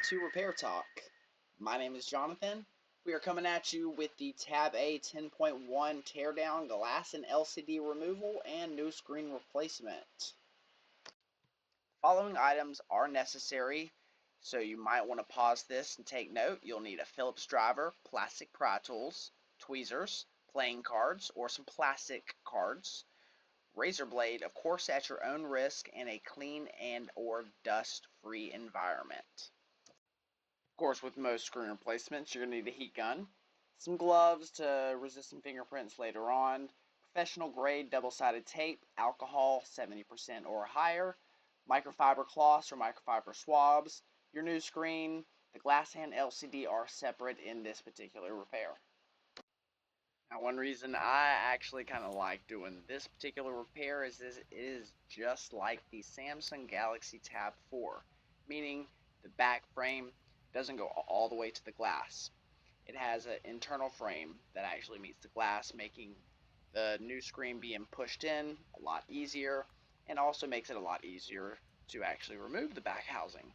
to Repair Talk. My name is Jonathan. We are coming at you with the Tab A 10.1 teardown, glass and LCD removal, and new screen replacement. Following items are necessary, so you might want to pause this and take note. You'll need a Phillips driver, plastic pry tools, tweezers, playing cards or some plastic cards, razor blade, of course at your own risk, and a clean and or dust-free environment. Of course, with most screen replacements, you're going to need a heat gun, some gloves to resist some fingerprints later on, professional grade double-sided tape, alcohol 70% or higher, microfiber cloths or microfiber swabs. Your new screen, the glass and LCD are separate in this particular repair. Now, one reason I actually kind of like doing this particular repair is it is just like the Samsung Galaxy Tab 4, meaning the back frame doesn't go all the way to the glass. It has an internal frame that actually meets the glass, making the new screen being pushed in a lot easier, and also makes it a lot easier to actually remove the back housing.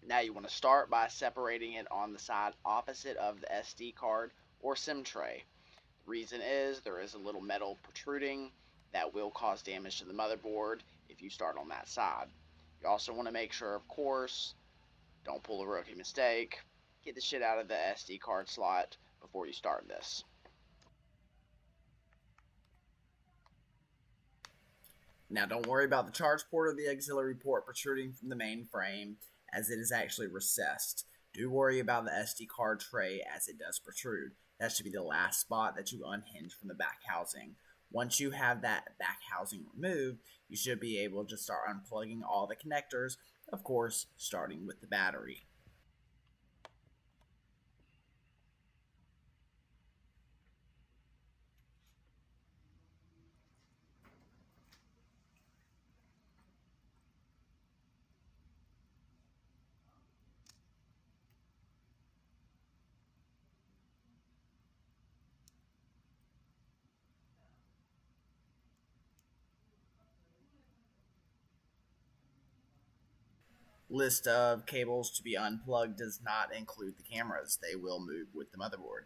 Now you want to start by separating it on the side opposite of the SD card or SIM tray. The reason is there is a little metal protruding that will cause damage to the motherboard if you start on that side. You also want to make sure, of course, don't pull a rookie mistake. Get the shit out of the SD card slot before you start this. Now don't worry about the charge port or the auxiliary port protruding from the main frame, as it is actually recessed. Do worry about the SD card tray, as it does protrude. That should be the last spot that you unhinge from the back housing. Once you have that back housing removed, you should be able to start unplugging all the connectors, of course, starting with the battery. List of cables to be unplugged does not include the cameras. They will move with the motherboard.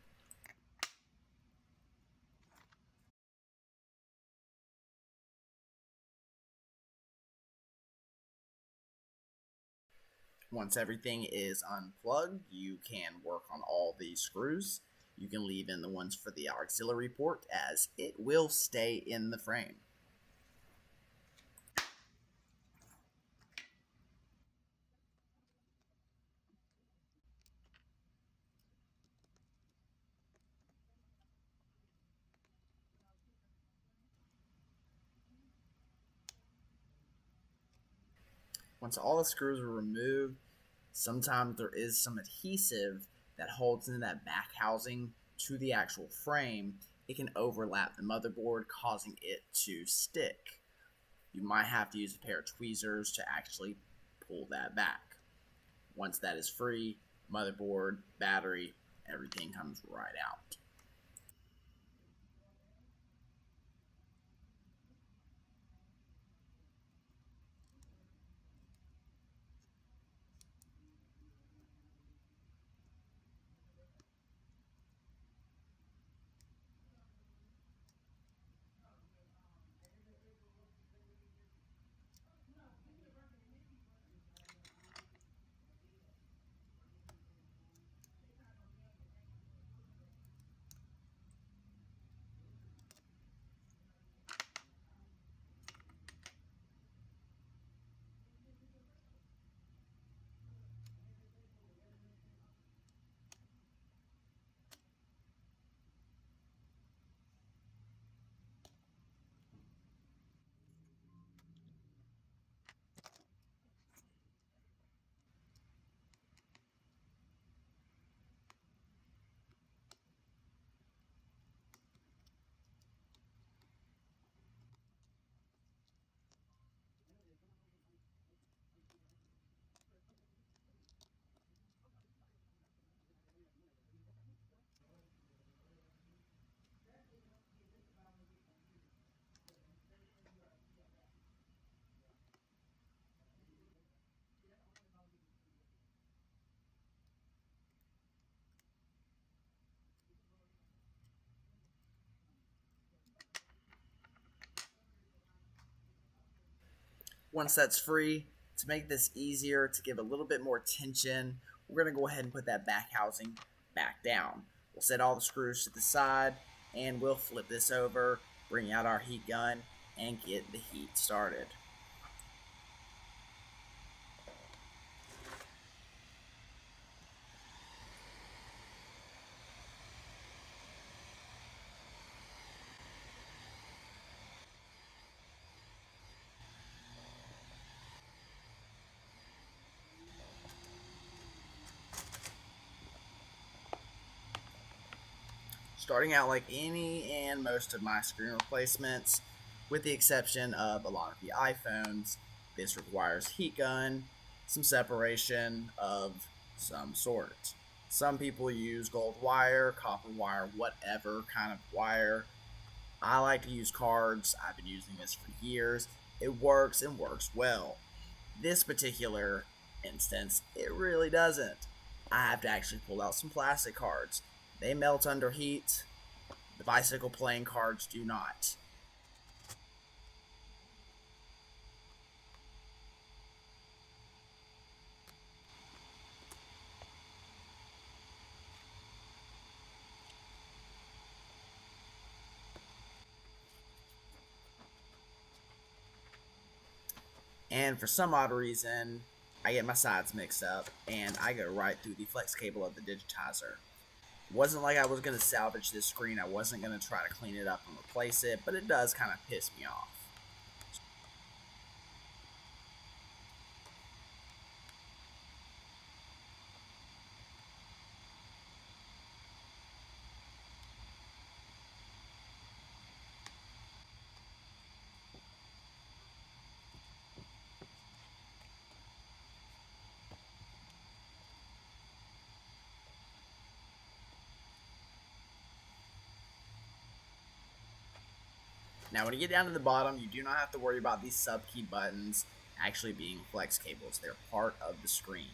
Once everything is unplugged, you can work on all these screws. You can leave in the ones for the auxiliary port, as it will stay in the frame. Once all the screws are removed, sometimes there is some adhesive that holds in that back housing to the actual frame. It can overlap the motherboard, causing it to stick. You might have to use a pair of tweezers to actually pull that back. Once that is free, motherboard, battery, everything comes right out. Once that's free, to make this easier, to give a little bit more tension, we're going to go ahead and put that back housing back down. We'll set all the screws to the side, and we'll flip this over, bring out our heat gun, and get the heat started. Starting out like any and most of my screen replacements, with the exception of a lot of the iPhones, this requires heat gun, some separation of some sort. Some people use gold wire, copper wire, whatever kind of wire. I like to use cards. I've been using this for years. It works and works well. This particular instance, it really doesn't. I have to actually pull out some plastic cards. They melt under heat. The bicycle playing cards do not. And for some odd reason, I get my sides mixed up and I go right through the flex cable of the digitizer. It wasn't like I was going to salvage this screen. I wasn't going to try to clean it up and replace it, but it does kind of piss me off. Now, when you get down to the bottom, you do not have to worry about these sub-key buttons actually being flex cables. They're part of the screen.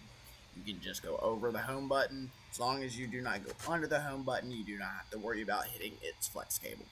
You can just go over the home button. As long as you do not go under the home button, you do not have to worry about hitting its flex cable.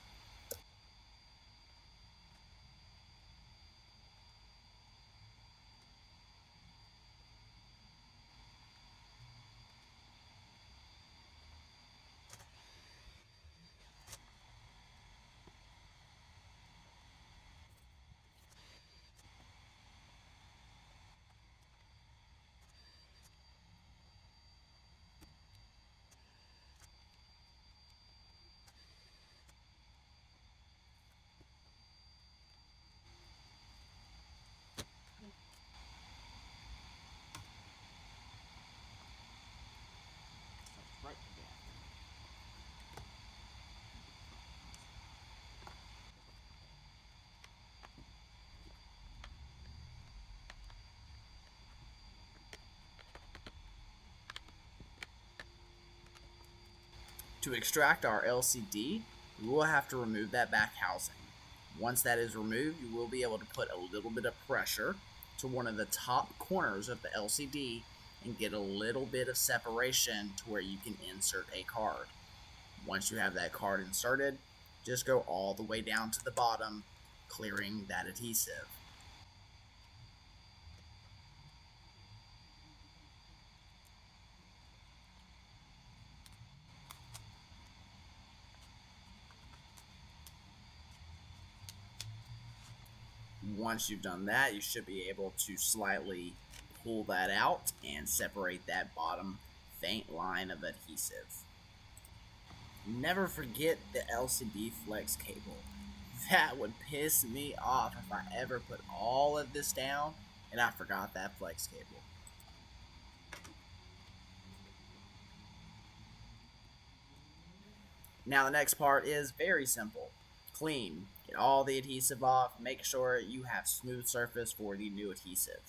To extract our LCD, we will have to remove that back housing. Once that is removed, you will be able to put a little bit of pressure to one of the top corners of the LCD and get a little bit of separation to where you can insert a card. Once you have that card inserted, just go all the way down to the bottom, clearing that adhesive. Once you've done that, you should be able to slightly pull that out and separate that bottom faint line of adhesive. Never forget the LCD flex cable. That would piss me off if I ever put all of this down and I forgot that flex cable. Now the next part is very simple. Clean. Get all the adhesive off. Make sure you have smooth surface for the new adhesive.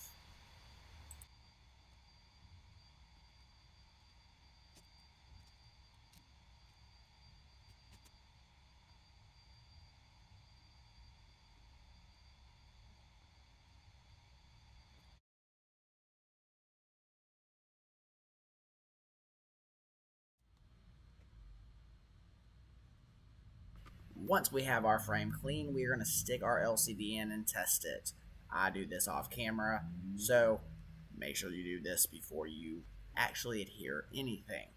Once we have our frame clean, we're going to stick our LCD in and test it. I do this off camera, so make sure you do this before you actually adhere anything.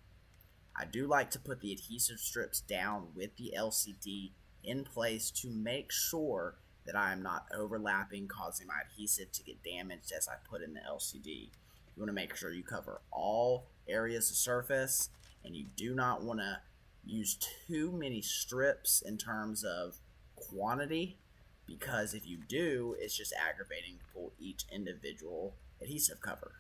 I do like to put the adhesive strips down with the LCD in place to make sure that I am not overlapping, causing my adhesive to get damaged as I put in the LCD. You want to make sure you cover all areas of surface, and you do not want to use too many strips in terms of quantity, because if you do, it's just aggravating to pull each individual adhesive cover.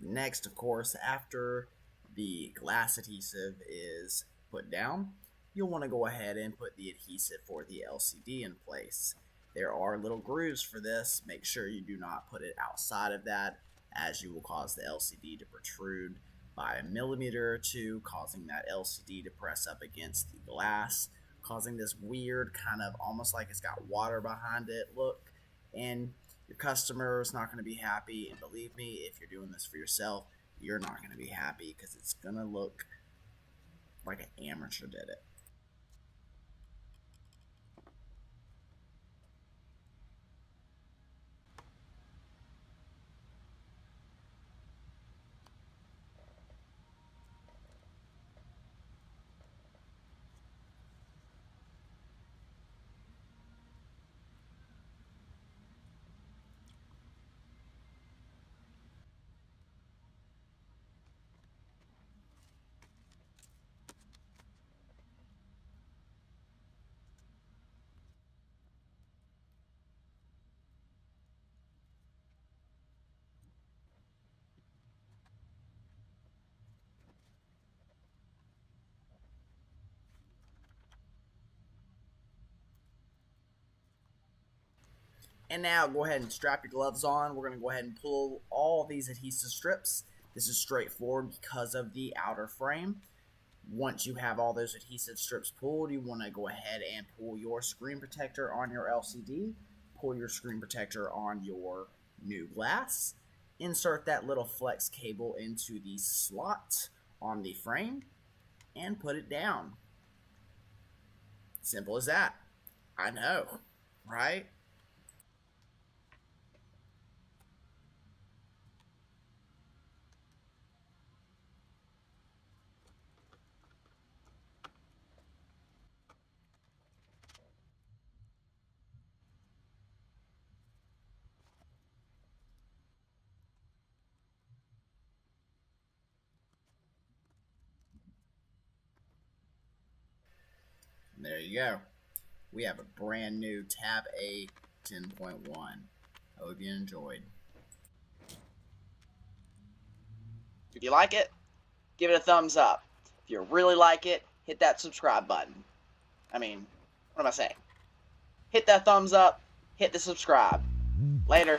Next, of course, after the glass adhesive is put down, you'll want to go ahead and put the adhesive for the LCD in place. There are little grooves for this. Make sure you do not put it outside of that, as you will cause the LCD to protrude by a millimeter or two, causing that LCD to press up against the glass, causing this weird kind of almost like it's got water behind it look. And your customer is not going to be happy, and believe me, if you're doing this for yourself, you're not going to be happy because it's going to look like an amateur did it. And now go ahead and strap your gloves on. We're going to go ahead and pull all these adhesive strips. This is straightforward because of the outer frame. Once you have all those adhesive strips pulled, you want to go ahead and pull your screen protector on your LCD, pull your screen protector on your new glass, insert that little flex cable into the slot on the frame, and put it down. Simple as that. I know, right? And there you go. We have a brand new Tab A 10.1. I hope you enjoyed. If you like it, give it a thumbs up. If you really like it, hit that subscribe button. I mean, what am I saying? Hit that thumbs up, hit the subscribe. Later.